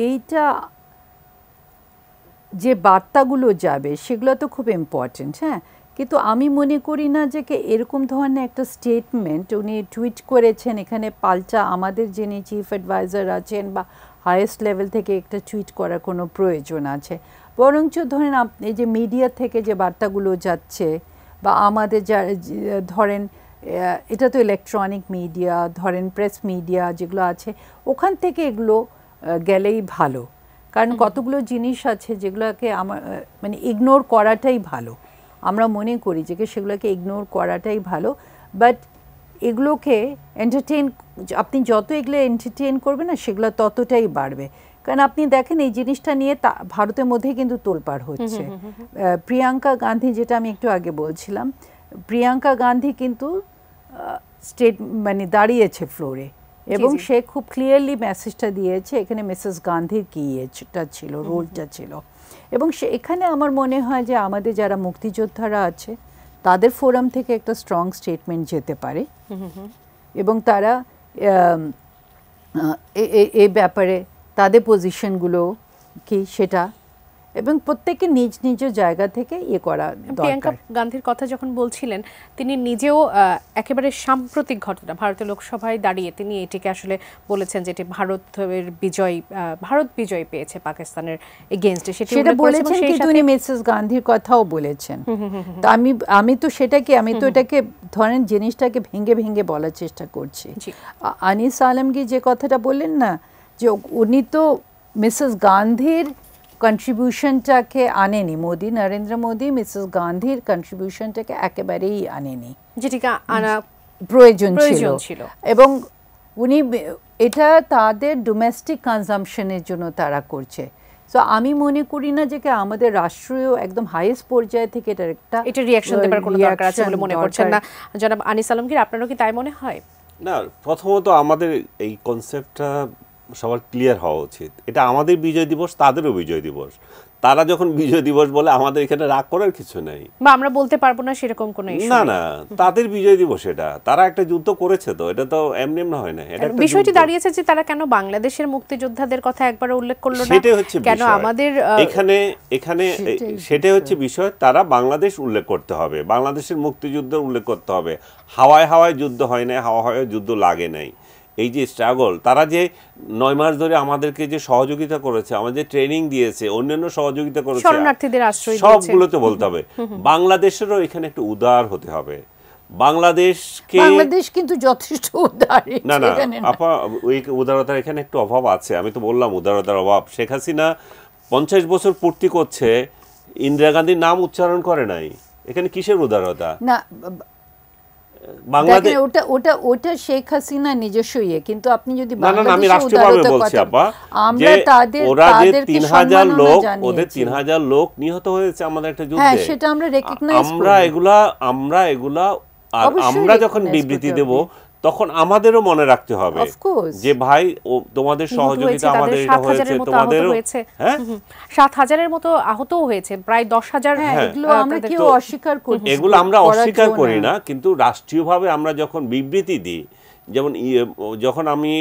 এইটা যে বার্তাগুলো যাবে সেগুলো তো খুব ইম্পর্টেন্ট, হ্যাঁ, কিন্তু আমি মনে করি না যে এরকম ধরনের একটা স্টেটমেন্ট উনি টুইট করেছেন, এখানে পাল্টা আমাদের যিনি চিফ অ্যাডভাইজার আছেন বা হাইয়েস্ট লেভেল থেকে একটা টুইট করার কোনো প্রয়োজন আছে। বরঞ্চ ধরেন আপনি যে মিডিয়া থেকে যে বার্তাগুলো যাচ্ছে, বা আমাদের যা ধরেন এটা তো ইলেকট্রনিক মিডিয়া, ধরেন প্রেস মিডিয়া যেগুলো আছে, ওখান থেকে এগুলো গেলেই ভালো। কারণ কতগুলো জিনিস আছে যেগুলোকে আমার মানে ইগনোর করাটাই ভালো, আমরা মনে করি যে সেগুলোকে ইগনোর করাটাই ভালো। বাট এগুলোকে এন্টারটেইন, আপনি যত এগুলো এন্টারটেইন করবেন না, সেগুলো ততটাই বাড়বে। কারণ আপনি দেখেন এই জিনিসটা নিয়ে ভারতের মধ্যে কিন্তু তোলপাড় হচ্ছে। প্রিয়াঙ্কা গান্ধী, যেটা আমি একটু আগে বলছিলাম, প্রিয়াঙ্কা গান্ধী কিন্তু মানে দাঁড়িয়েছে ফ্লোরে, এবং সে খুব ক্লিয়ারলি মেসেজটা দিয়েছে এখানে মিসেস গান্ধীর কি এটা ছিল, রোলটা ছিল। এবং এখানে আমার মনে হয় যে আমাদের যারা মুক্তিযোদ্ধারা আছে তাদের ফোরাম থেকে একটা স্ট্রং স্টেটমেন্ট যেতে পারে, এবং তারা এই ব্যাপারে তাদের পজিশনগুলো কি সেটা, এবং প্রত্যেকে নিজ নিজ জায়গা থেকে করা প্রিয়াঙ্কা দরকার। গান্ধীর কথা যখন বলছিলেন, তিনি নিজেও একেবারে সাম্প্রতিক ঘটনা ভারতের লোকসভায় দাঁড়িয়ে তিনি এটিকে আসলে বলেছেন যে এটি ভারত বিজয় পেয়েছে পাকিস্তানের এগেইনস্টে, সেটা বলেছেন, কিন্তু উনি মিসেস গান্ধীর কথাও বলেছেন। তো আমি তো এটাকে ধরেন জিনিসটাকে ভেঙে ভেঙে বলার চেষ্টা করছি। আনিস আলমগীর যে কথাটা বললেন না, যে উনি তো মিসেস গান্ধীর কন্ট্রিবিউশনটাকে আনেনি, নরেন্দ্র মোদী মিসেস গান্ধীর কন্ট্রিবিউশনটাকে একেবারেই আনেনি, যেটিকে আনা প্রয়োজন ছিল। এবং উনি এটা তাদের ডোমেস্টিক কনজাম্পশনের জন্য তারা করছে। সো আমি মনে করি না যে আমাদের রাষ্ট্রীয় একদম হাইয়েস্ট পর্যায় থেকে এটা রিঅ্যাকশন দেবার কোনো দরকার আছে বলে মনে করছেন না জনাব আনিস আলমগীর? আপনারও কি তাই মনে হয়? না, প্রথমত আমাদের এই কনসেপ্টটা সবার ক্লিয়ার হওয়া উচিত। এটা আমাদের বিজয় দিবস, তাদেরও বিজয় দিবস। তারা যখন বিজয় দিবস বলে আমাদের এখানে রাগ করার কিছু নেই, বা আমরা বলতে পারবো না সেরকম কোনো ইস্যু না না, তাদের বিজয় দিবস এটা। তারা একটা যুদ্ধ করেছে, তো এটা তো এমনি এমনি হয় না। এটা বিষয়টি দাঁড়িয়েছে যে তারা কেন বাংলাদেশের মুক্তিযোদ্ধাদের কথা একবার উল্লেখ করলো না, সেটাই হচ্ছে কেন বিষয়। আমাদের এখানে সেটাই হচ্ছে বিষয়। তারা বাংলাদেশ উল্লেখ করতে হবে, বাংলাদেশের মুক্তিযুদ্ধ উল্লেখ করতে হবে। হাওয়ায় হাওয়ায় যুদ্ধ হয় নাই, হাওয়ায় যুদ্ধ লাগে নাই। এই যে স্ট্রাগল, তারা যে 9 মাস ধরে আমাদেরকে যে সহযোগিতা করেছে, আমাদের ট্রেনিং দিয়েছে, অন্যান্য সহযোগিতা করেছে, শরণার্থীদের আশ্রয় দিয়েছে, সবগুলোতে বলতে হবে। বাংলাদেশেরও এখানে একটু উদার হতে হবে। বাংলাদেশ কিন্তু যথেষ্ট উদার না, আপা, ওই উদারতার এখানে একটু অভাব আছে। আমি তো বললাম উদারতার অভাব। শেখ হাসিনা 50 বছর পূর্তি করছে, ইন্দিরা গান্ধীর নাম উচ্চারণ করে নাই। এখানে কিসের উদারতা? না, বাংলাদেশ ওটা শেখ হাসিনা নিজস্ব কিন্তু আপনি যদি আমি রাষ্ট্রীয়ভাবে বলছি আপা, যে ওরা যে 3000 লোক, ওদের 3000 লোক নিহত হয়েছে আমাদের একটা যুদ্ধে, হ্যাঁ, সেটা আমরা রেকগনাইজ করি। আমরা যখন বিবৃতি দেব তখন আমাদেরও মনে রাখতে হবে যে ভাই, তোমাদের সহযোগিতা আমাদের এটা হয়েছে, তোমাদেরও। হ্যাঁ, 7000-এর মতো আহতও হয়েছে, প্রায় 10,000। এগুলো আমরা কেউ অস্বীকার করি, এগুলো আমরা অস্বীকার করি না, কিন্তু রাষ্ট্রীয়ভাবে আমরা যখন বিবৃতি দিই, যেমন যখন আমি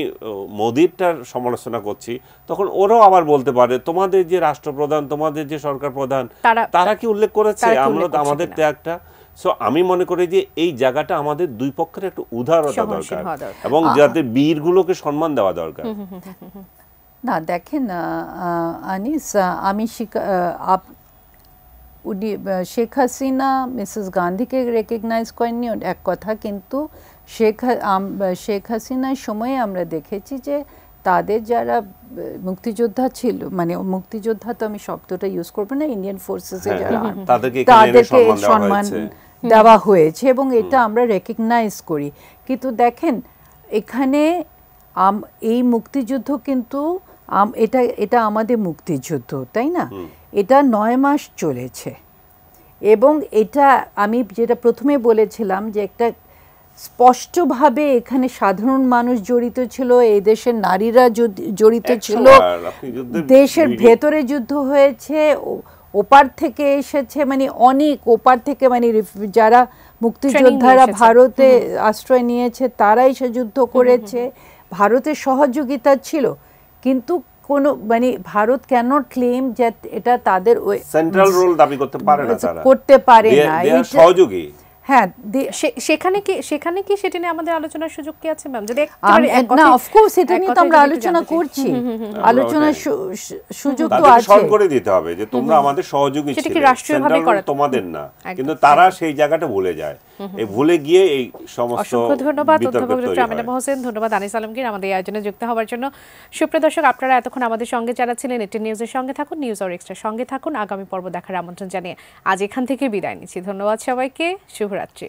মোদিরটার সমালোচনা করছি, তখন ওরাও আবার বলতে পারে তোমাদের যে রাষ্ট্রপ্রধান, তোমাদের যে সরকার প্রধান, তারা কি উল্লেখ করেছে আমরা আমাদের ত্যাগটা? সো আমি মনে করি যে এই জায়গাটা আমাদের দুই পক্ষের একটু উদারতা দরকার, এবং যাদের বীরগুলোকে সম্মান দেওয়া দরকার। না, দেখেন আনিস, আমি শেখ হাসিনা মিসেস গান্ধীকে রেকগনাইজ করেননি এক কথা, কিন্তু শেখ হাসিনার সময়ে আমরা দেখেছি যে তাদের যারা মুক্তিযোদ্ধা ছিল, মানে মুক্তিযোদ্ধা তো আমি শব্দটা ইউজ করবো না, ইন্ডিয়ান ফোর্সেসে যারা, তাদেরকে সম্মান দেওয়া হয়েছে, এবং এটা আমরা রেকগনাইজ করি। কিন্তু দেখেন এখানে এই মুক্তিযুদ্ধ কিন্তু এটা আমাদের মুক্তিযুদ্ধ, তাই না? এটা 9 মাস চলেছে, এবং এটা আমি যেটা প্রথমে বলেছিলাম যে একটা স্পষ্টভাবে এখানে সাধারণ মানুষ জড়িত ছিল, এই দেশের নারীরা জড়িত ছিল, দেশের ভেতরে যুদ্ধ হয়েছে, ওপার থেকে এসেছে, মানে অনেক ওপার থেকে, মানে যারা মুক্তিযোদ্ধারা ভারতে আশ্রয় নিয়েছে তারা এসে যুদ্ধ করেছে, ভারতের সহযোগিতা ছিল। কিন্তু কোনো মানে ভারত ক্যানট ক্লেম যে এটা তাদের সেন্ট্রাল রোল দাবি করতে পারে না, তারা করতে পারে না, এটা সহযোগী। হ্যাঁ, সেখানে কি সেটা নিয়ে আমাদের আলোচনার সুযোগ কি আছে ম্যাম? যদি না, অফকোর্স এটা নিয়ে তো আমরা আলোচনা করছি, আলোচনার সুযোগ তো আছে। স্মরণ করে দিতে হবে যে তোমরা আমাদের সহযোগী ছিলে, রাষ্ট্রীয়ভাবে করা তোমাদের না, কিন্তু তারা সেই জায়গাটা ভুলে যায়। এই ভুলে গিয়ে এই সমস্ত। অসংখ্য ধন্যবাদ অধ্যাপক ডক্টর আমিনা মহসিন, ধন্যবাদ আনিস আলমগীর আমাদের এই আয়োজনে যুক্ত হওয়ার জন্য। সুপ্রিয় দর্শক, আপনারা এতক্ষণ আমাদের সঙ্গে যারা ছিলেন, এটিএন নিউজের সঙ্গে থাকুন, নিউজ আওয়ার এক্সট্রার সঙ্গে থাকুন। আগামী পর্ব দেখার আমন্ত্রণ জানিয়ে আজ এখান থেকে বিদায় নিচ্ছি। ধন্যবাদ সবাইকে, শুভরাত্রি।